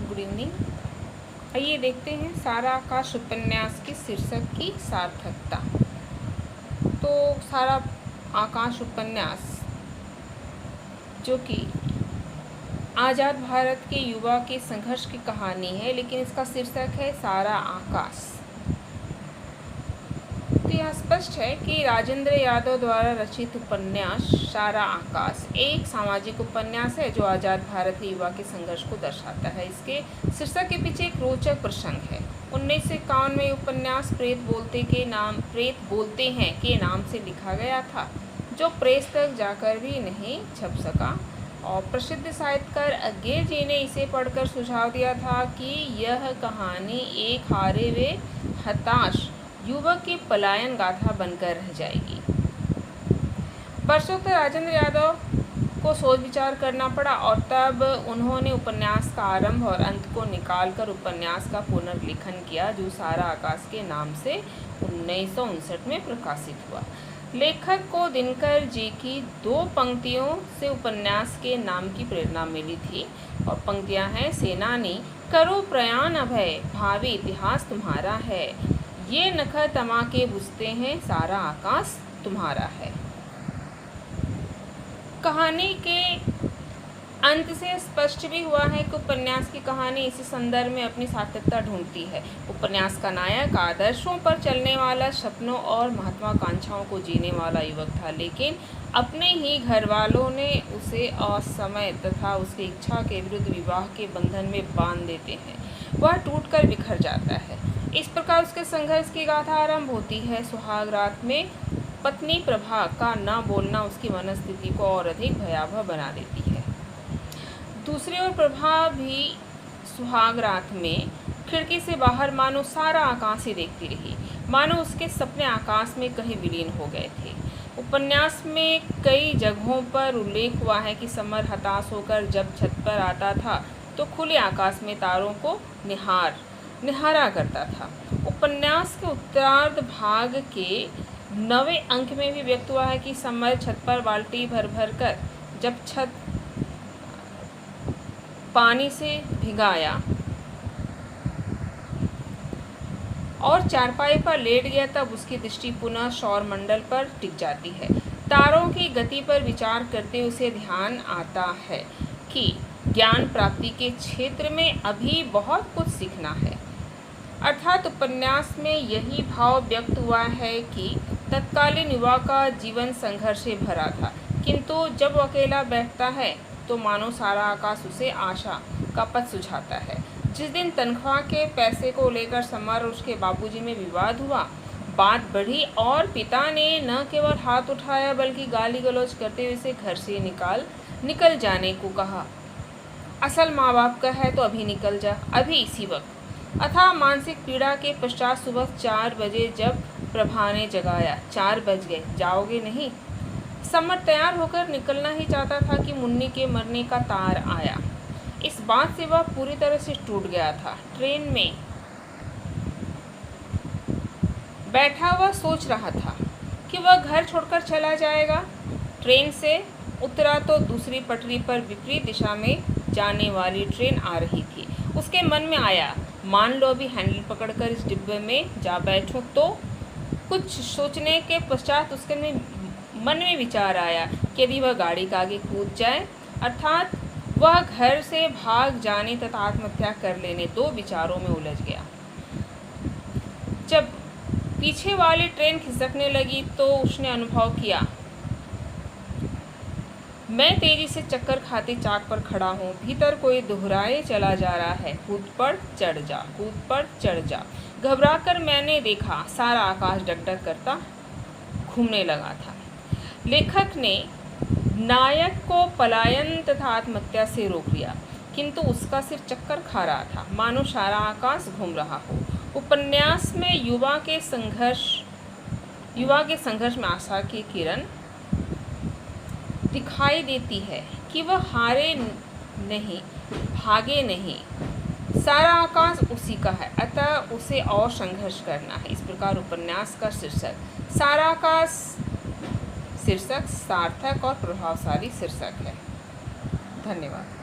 Good evening. आइए देखते हैं सारा आकाश उपन्यास की शीर्षक की सार्थकता। तो सारा आकाश उपन्यास जो कि आज़ाद भारत के युवा के संघर्ष की कहानी है, लेकिन इसका शीर्षक है सारा आकाश। तो यह स्पष्ट है कि राजेंद्र यादव द्वारा रचित उपन्यास सारा आकाश एक सामाजिक उपन्यास है जो आज़ाद भारत के युवा के संघर्ष को दर्शाता है। इसके शीर्षक के पीछे एक रोचक प्रसंग है। 1951 में उपन्यास प्रेत बोलते हैं के नाम से लिखा गया था, जो प्रेस तक जाकर भी नहीं छप सका, और प्रसिद्ध साहित्यकार अज्ञे जी ने इसे पढ़कर सुझाव दिया था कि यह कहानी एक हारे हुए हताश युवक की पलायन गाथा बनकर रह जाएगी। वर्षों तक राजेंद्र यादव को सोच विचार करना पड़ा और तब उन्होंने उपन्यास का आरंभ और अंत को निकालकर उपन्यास का पुनर्लिखन किया, जो सारा आकाश के नाम से 1959 में प्रकाशित हुआ। लेखक को दिनकर जी की 2 पंक्तियों से उपन्यास के नाम की प्रेरणा मिली थी, और पंक्तियां हैं: सेनानी करो प्रयाण अभय, भावी इतिहास तुम्हारा है, ये नखर तमाके बुझते हैं, सारा आकाश तुम्हारा है। कहानी के अंत से स्पष्ट भी हुआ है कि उपन्यास की कहानी इसी संदर्भ में अपनी सार्थकता ढूंढती है। उपन्यास का नायक आदर्शों पर चलने वाला, सपनों और महत्वाकांक्षाओं को जीने वाला युवक था, लेकिन अपने ही घर वालों ने उसे असमय तथा उसकी इच्छा के विरुद्ध विवाह के बंधन में बांध देते हैं। वह टूटकर बिखर जाता है। इस प्रकार उसके संघर्ष की गाथा आरंभ होती है। सुहाग रात में पत्नी प्रभा का न बोलना उसकी मनस्थिति को और अधिक भयावह बना देती है। दूसरी ओर प्रभा भी सुहाग रात में खिड़की से बाहर मानो सारा आकाश ही देखती रही, मानो उसके सपने आकाश में कहीं विलीन हो गए थे। उपन्यास में कई जगहों पर उल्लेख हुआ है कि समर हताश होकर जब छत पर आता था तो खुले आकाश में तारों को निहारा करता था। उपन्यास के उत्तरार्ध भाग के 9वें अंक में भी व्यक्त हुआ है कि समर छत पर बाल्टी भर कर जब छत पानी से भिगाया और चारपाई पर लेट गया, तब उसकी दृष्टि पुनः सौरमंडल पर टिक जाती है। तारों की गति पर विचार करते उसे ध्यान आता है कि ज्ञान प्राप्ति के क्षेत्र में अभी बहुत कुछ सीखना है। अर्थात उपन्यास में यही भाव व्यक्त हुआ है कि तत्कालीन युवा का जीवन संघर्ष से भरा था, किंतु जब वो अकेला बैठता है तो मानो सारा आकाश उसे आशा का पथ सुझाता है। जिस दिन तनख्वाह के पैसे को लेकर समर और उसके बाबूजी में विवाद हुआ, बात बढ़ी और पिता ने न केवल हाथ उठाया बल्कि गाली गलौज करते हुए उसे घर से निकल जाने को कहा। असल माँ बाप का है तो अभी निकल जा, अभी इसी वक्त। अथाह मानसिक पीड़ा के पश्चात सुबह 4 बजे जब प्रभा ने जगाया, 4 बज गए, जाओगे नहीं? समर तैयार होकर निकलना ही चाहता था कि मुन्नी के मरने का तार आया। इस बात से वह पूरी तरह से टूट गया था। ट्रेन में बैठा हुआ सोच रहा था कि वह घर छोड़कर चला जाएगा। ट्रेन से उतरा तो दूसरी पटरी पर विपरीत दिशा में जाने वाली ट्रेन आ रही थी। उसके मन में आया, मान लो अभी हैंडल पकड़कर इस डिब्बे में जा बैठूं तो। कुछ सोचने के पश्चात उसके मन में विचार आया कि यदि वह गाड़ी के आगे कूद जाए, अर्थात वह घर से भाग जाने तथा आत्महत्या कर लेने, 2 विचारों में उलझ गया। जब पीछे वाली ट्रेन खिसकने लगी तो उसने अनुभव किया, मैं तेजी से चक्कर खाते चाक पर खड़ा हूँ, भीतर कोई दोहराए चला जा रहा है, कूद पर चढ़ जा, कूद पर चढ़ जा। घबराकर मैंने देखा सारा आकाश डगडग करता घूमने लगा था। लेखक ने नायक को पलायन तथा आत्महत्या से रोक लिया, किंतु उसका सिर चक्कर खा रहा था, मानो सारा आकाश घूम रहा हो। उपन्यास में युवा के संघर्ष में आशा की किरण दिखाई देती है कि वह हारे नहीं, भागे नहीं, सारा आकाश उसी का है, अतः उसे और संघर्ष करना है। इस प्रकार उपन्यास का शीर्षक सारा आकाश सार्थक और प्रभावशाली शीर्षक है। धन्यवाद।